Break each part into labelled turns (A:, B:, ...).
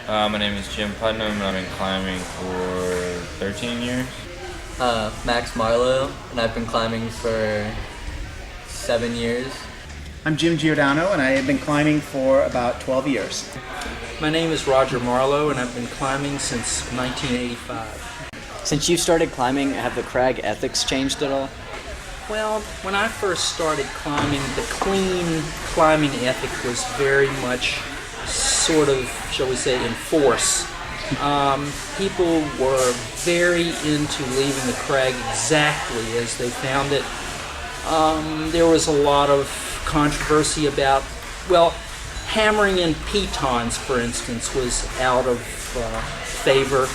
A: My name is Jim Putnam, and I've been climbing for 13 years.
B: Max Marlowe, and I've been climbing for 7 years.
C: I'm Jim Giordano, and I have been climbing for about 12 years.
D: My name is Roger Marlowe, and I've been climbing since 1985.
E: Since you started climbing, have the crag ethics changed at all?
D: Well, when I first started climbing, the clean climbing ethic was very much sort of, shall we say, in force. People were very into leaving the crag exactly as they found it. There was a lot of controversy about, well, hammering in pitons, for instance, was out of favor.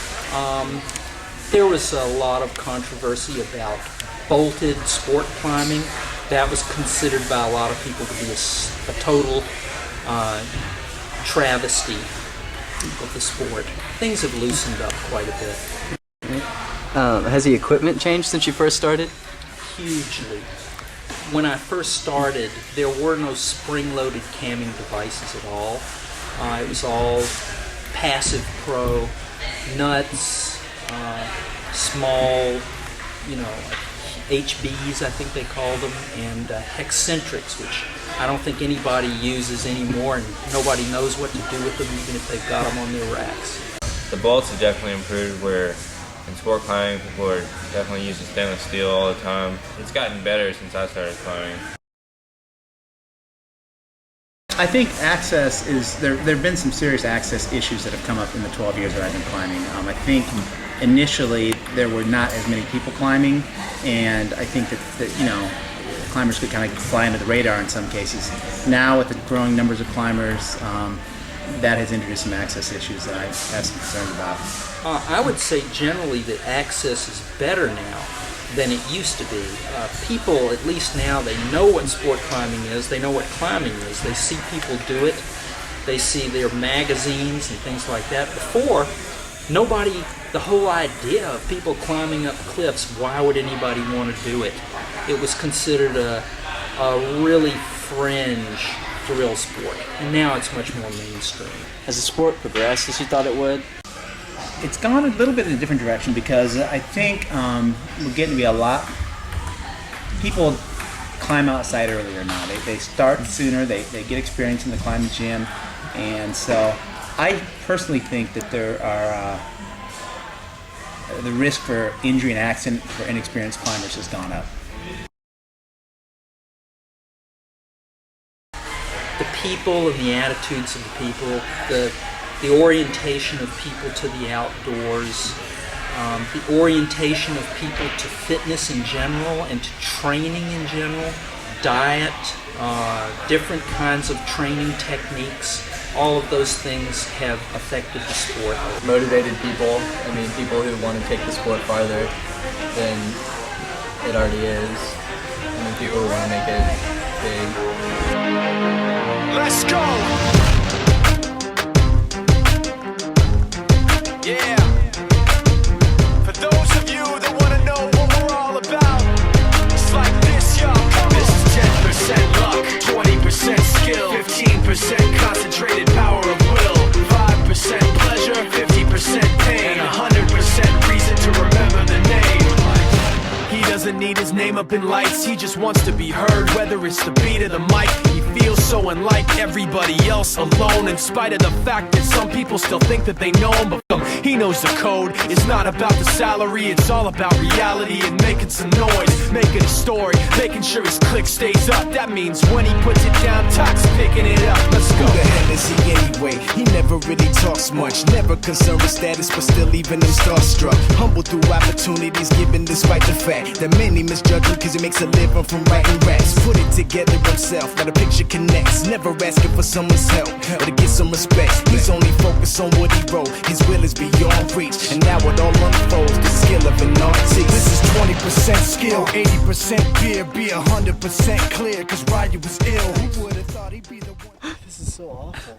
D: There was a lot of controversy about bolted sport climbing. That was considered by a lot of people to be a total travesty of the sport. Things have loosened up quite a bit.
E: Has the equipment changed since you first started?
D: Hugely. When I first started, there were no spring-loaded camming devices at all. It was all passive pro, nuts, small, HBs, I think they call them, and hexcentrics, which I don't think anybody uses anymore, and nobody knows what to do with them, even if they've got them on their racks.
A: The bolts have definitely improved, where in sport climbing, people are definitely using stainless steel all the time. It's gotten better since I started climbing.
C: I think access is, there have been some serious access issues that have come up in the 12 years that I've been climbing. I think initially there were not as many people climbing, and I think that climbers could kind of fly under the radar in some cases. Now with the growing numbers of climbers, that has introduced some access issues that I have some concerns about.
D: I would say generally that access is better now than it used to be. People, at least now, they know what sport climbing is, they know what climbing is, they see people do it, they see their magazines and things like that. Before, the whole idea of people climbing up cliffs, why would anybody want to do it? It was considered a really fringe thrill sport, and now it's much more mainstream.
E: Has the sport progressed as you thought it would?
C: It's gone a little bit in a different direction because I think we're getting to be a lot. People climb outside earlier now. They start sooner. They get experience in the climbing gym, and so I personally think that there are the risk for injury and accident for inexperienced climbers has gone up.
D: The people and the attitudes of the people, the orientation of people to the outdoors, the orientation of people to fitness in general and to training in general, diet, different kinds of training techniques, all of those things have affected the sport.
B: Motivated people, people who want to take the sport farther than it already is. People who want to make it big.
F: Let's go! Yeah. For those of you that want to know what we're all about, it's like this, y'all. This is 10% luck, 20% skill, 15% concentrated power of will, 5% pleasure, 50% pain, and 100% reason to remember the name. He doesn't need his name up in lights, he just wants to be heard, whether it's the beat of the mic. He feels so unlike everybody else, alone, in spite of the fact that some people still think that they know him, but he knows the code. It's not about the salary, it's all about reality and making some noise, making a story, making sure his click stays up. That means when he puts it down, Tox picking it up. Let's go.
G: Who the hell is he anyway? He never really talks much, never concerned with status, but still leaving them starstruck. Humble through opportunities given despite the fact that many misjudge him cause he makes a living from writing raps. Put it together himself, got a picture connects, never asking for someone's help or to get some respect. He's only focused on what he wrote, his will is beyond reach, and now it all unfolds, the skill of an artist. This is 20% skill, 80% beer, be 100% clear, cause Ryu was ill. Who would've thought he'd be the one?
E: This is so awful.